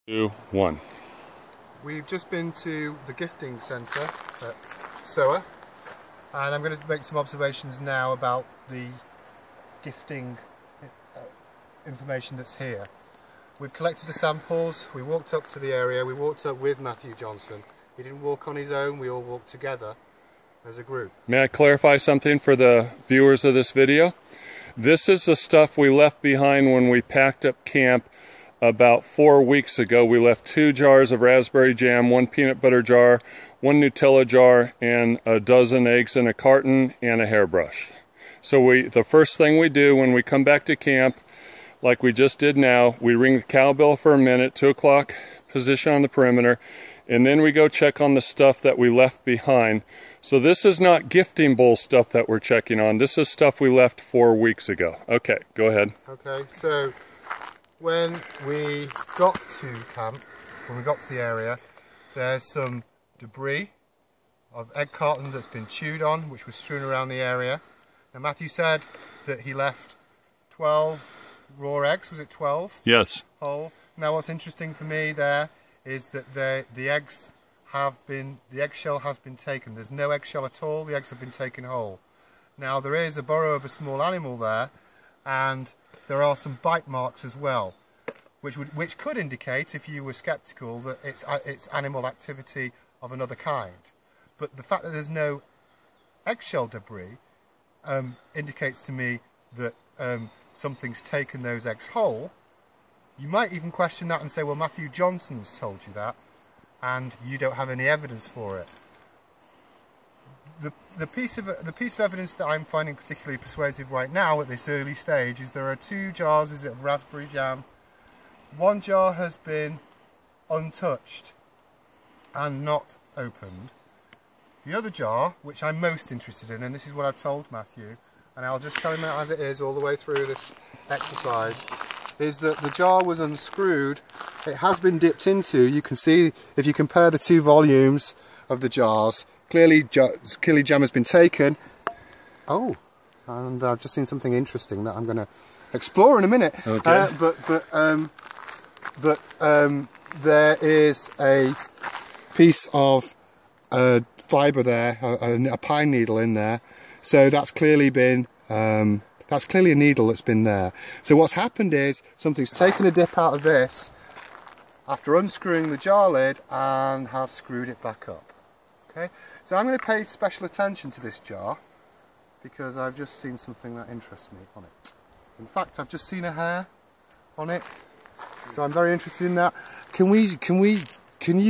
2, 1. We've just been to the gifting centre at SOHA, and I'm going to make some observations now about the gifting information that's here. We've collected the samples, we walked up to the area, we walked up with Matthew Johnson. He didn't walk on his own, we all walked together as a group. May I clarify something for the viewers of this video? This is the stuff we left behind when we packed up camp about 4 weeks ago. We left 2 jars of raspberry jam, 1 peanut butter jar, 1 Nutella jar, and a dozen eggs in a carton and a hairbrush. So the first thing we do when we come back to camp, like we just did now, we ring the cowbell for a minute, 2 o'clock position on the perimeter, and then we go check on the stuff that we left behind. So this is not gifting bowl stuff that we're checking on. This is stuff we left 4 weeks ago. Okay, go ahead. Okay, so when we got to camp, when we got to the area, there's some debris of egg carton that's been chewed on, which was strewn around the area. Now Matthew said that he left 12 raw eggs, was it 12? Yes. Whole. Now what's interesting for me there is that the eggshell has been taken. There's no eggshell at all, the eggs have been taken whole. Now there is a burrow of a small animal there, and there are some bite marks as well, which could indicate, if you were sceptical, that it's animal activity of another kind. But the fact that there's no eggshell debris indicates to me that something's taken those eggs whole. You might even question that and say, well, Matthew Johnson's told you that, and you don't have any evidence for it. The piece of evidence that I'm finding particularly persuasive right now at this early stage is there are 2 jars of raspberry jam. 1 jar has been untouched and not opened. The other jar, which I'm most interested in, and this is what I've told Matthew, and I'll just tell him as it is all the way through this exercise, is that the jar was unscrewed. It has been dipped into. You can see, if you compare the 2 volumes of the jars, clearly jam has been taken. Oh, and I've just seen something interesting that I'm going to explore in a minute. Okay. There is a piece of fibre there, a pine needle in there. So that's clearly been, that's clearly a needle that's been there. So what's happened is something's taken a dip out of this after unscrewing the jar lid and has screwed it back up. Okay, so I'm going to pay special attention to this jar because I've just seen something that interests me on it. In fact, I've just seen a hair on it, so I'm very interested in that. Can you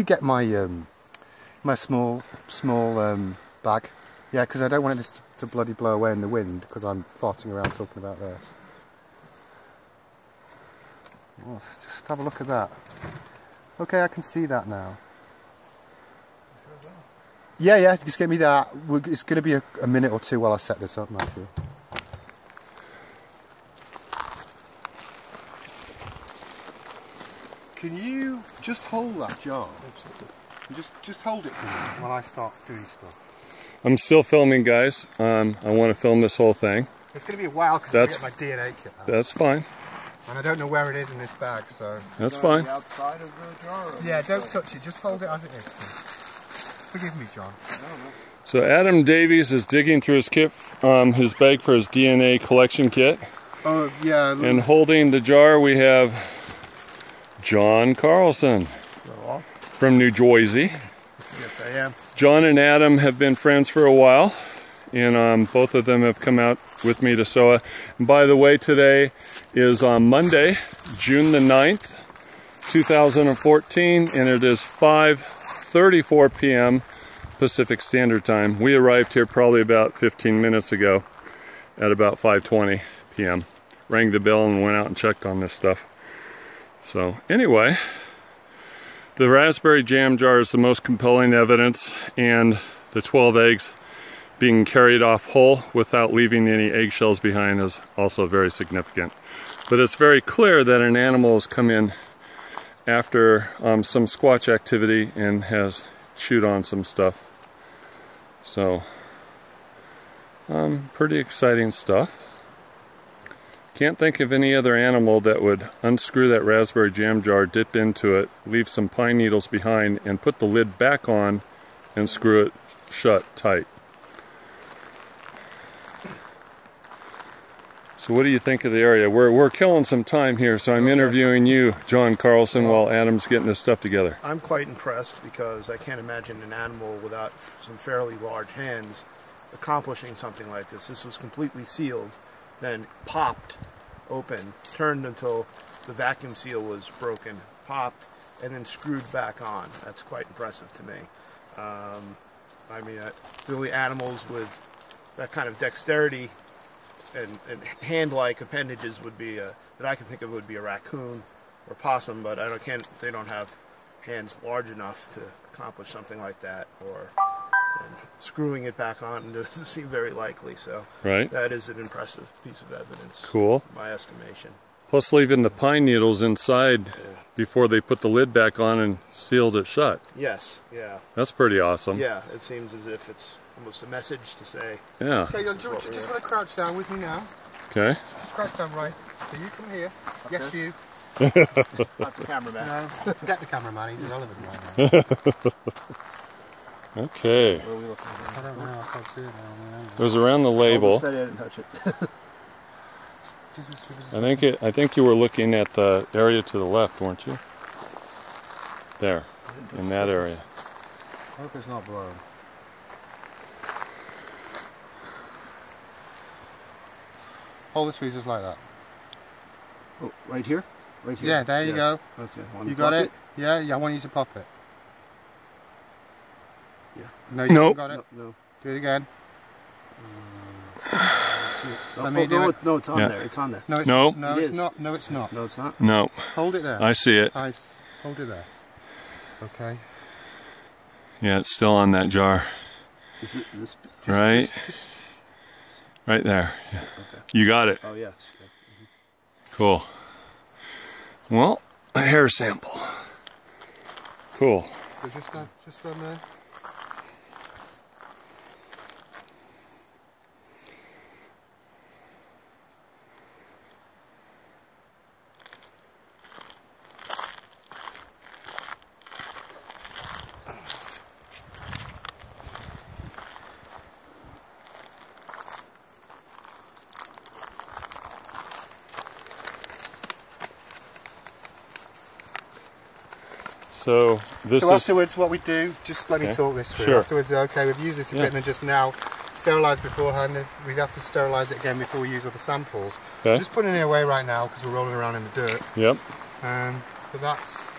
get my my small bag? Yeah, because I don't want this to bloody blow away in the wind because I'm farting around talking about this. Oh, just have a look at that. Okay, I can see that now. Yeah, just get me that. It's going to be a minute or 2 while I set this up, Matthew. Can you just hold that jar? Just hold it for me while I start doing stuff. I'm still filming, guys. I want to film this whole thing. It's going to be a while because I get my DNA kit out. That's fine. And I don't know where it is in this bag, so... That's fine. The outside of the jar? Yeah, don't touch it. Just hold it as it is, please. Forgive me, John. No. So Adam Davies is digging through his his bag for his DNA collection kit. Oh, yeah. And holding the jar we have John Carlson from New Jersey. Yes, I am. John and Adam have been friends for a while, and both of them have come out with me to SOHA. And by the way, today is Monday, June the 9th, 2014, and it is 5:34 p.m. Pacific Standard Time. We arrived here probably about 15 minutes ago at about 5:20 p.m. Rang the bell and went out and checked on this stuff. So anyway, the raspberry jam jar is the most compelling evidence, and the 12 eggs being carried off whole without leaving any eggshells behind is also very significant. But it's very clear that an animal has come in after some squatch activity and has chewed on some stuff. So, pretty exciting stuff. Can't think of any other animal that would unscrew that raspberry jam jar, dip into it, leave some pine needles behind, and put the lid back on and screw it shut tight. So what do you think of the area? We're killing some time here, so I'm interviewing you, John Carlson, while Adam's getting this stuff together. I'm quite impressed because I can't imagine an animal without some fairly large hands accomplishing something like this. This was completely sealed, then popped open, turned until the vacuum seal was broken, popped, and then screwed back on. That's quite impressive to me. I mean, the only animals with that kind of dexterity and hand-like appendages would be that I can think of would be a raccoon or possum, but they don't have hands large enough to accomplish something like that. Or screwing it back on doesn't seem very likely. So that is an impressive piece of evidence. Cool. In my estimation. Plus leaving the pine needles inside before they put the lid back on and sealed it shut. Yes. Yeah. That's pretty awesome. Yeah. It seems as if it's almost a message to say. Yeah. Okay, you just want to crouch down with me now. Okay. Just crouch down, right. So you come here. Okay. Yes, you. Not the cameraman. No, forget the cameraman. He's irrelevant right now. Okay. Where are we looking at? I don't know. I can't see it now. It was around the label. I didn't touch it. I think you were looking at the area to the left, weren't you? There, in that area. I hope it's not blown. Hold the tweezers like that. Oh, right here? Right here? Yeah, there you go. Okay. You got it? Yeah, I want you to pop it. Yeah. No, you haven't got it? No. Do it again. No, it's on there. It's on there. No, it's no. No, it's not. No, it's not. No, it's not. No. Hold it there. I see it. Hold it there. Okay. Yeah, it's still on that jar. Is it this? Right? Right there. Yeah. Okay. You got it. Oh, yes. Yeah. Cool. Well, a hair sample. Cool. So just on there. So this is... afterwards what we do, just let me talk this through. Sure. Afterwards, okay, we've used this equipment just now, sterilised beforehand, we have to sterilise it again before we use other samples. Okay. Just putting it away right now because we're rolling around in the dirt. Yep. But that's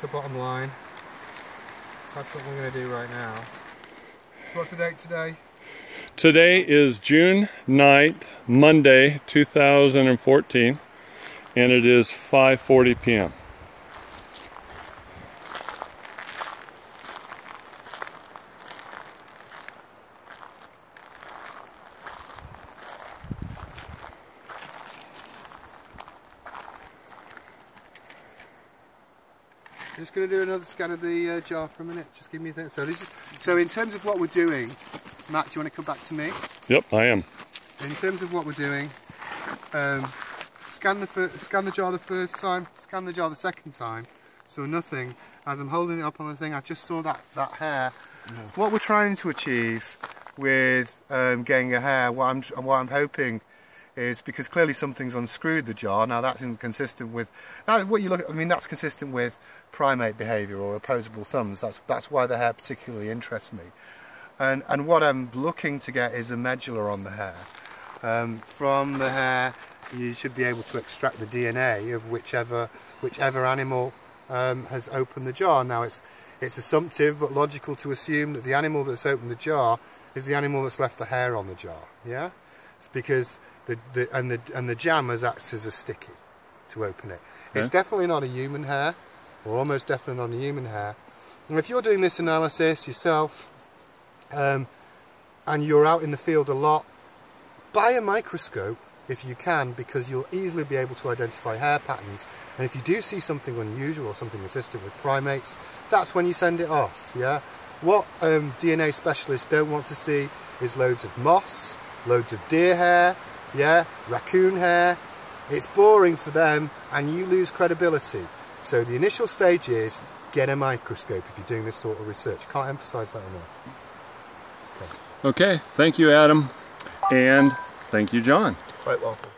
the bottom line. That's what we're going to do right now. So what's the date today? Today is June 9th, Monday, 2014, and it is 5:40 p.m. I'm just going to do another scan of the jar for a minute. Just give me a thing. So in terms of what we're doing, Matt, do you want to come back to me? Yep, I am. In terms of what we're doing, scan the jar the first time, scan the jar the second time. So nothing. As I'm holding it up on the thing, I just saw that hair. No. What we're trying to achieve with getting a hair, what I'm hoping is, because clearly something's unscrewed the jar. Now that's inconsistent with what you look at. I mean, that's consistent with primate behaviour or opposable thumbs. That's why the hair particularly interests me. And what I'm looking to get is a medulla on the hair. From the hair, you should be able to extract the DNA of whichever animal has opened the jar. Now it's assumptive but logical to assume that the animal that's opened the jar is the animal that's left the hair on the jar. Yeah, it's because the jam acts as a sticky to open it. Okay. It's definitely not a human hair, or almost definitely not a human hair. And if you're doing this analysis yourself, and you're out in the field a lot, buy a microscope if you can, because you'll easily be able to identify hair patterns. And if you do see something unusual or something consistent with primates, that's when you send it off. Yeah. What DNA specialists don't want to see is loads of moss, loads of deer hair, yeah, raccoon hair, It's boring for them and you lose credibility. So the initial stage is get a microscope if you're doing this sort of research. Can't emphasize that enough. Okay, thank you, Adam, and thank you, John. Quite welcome.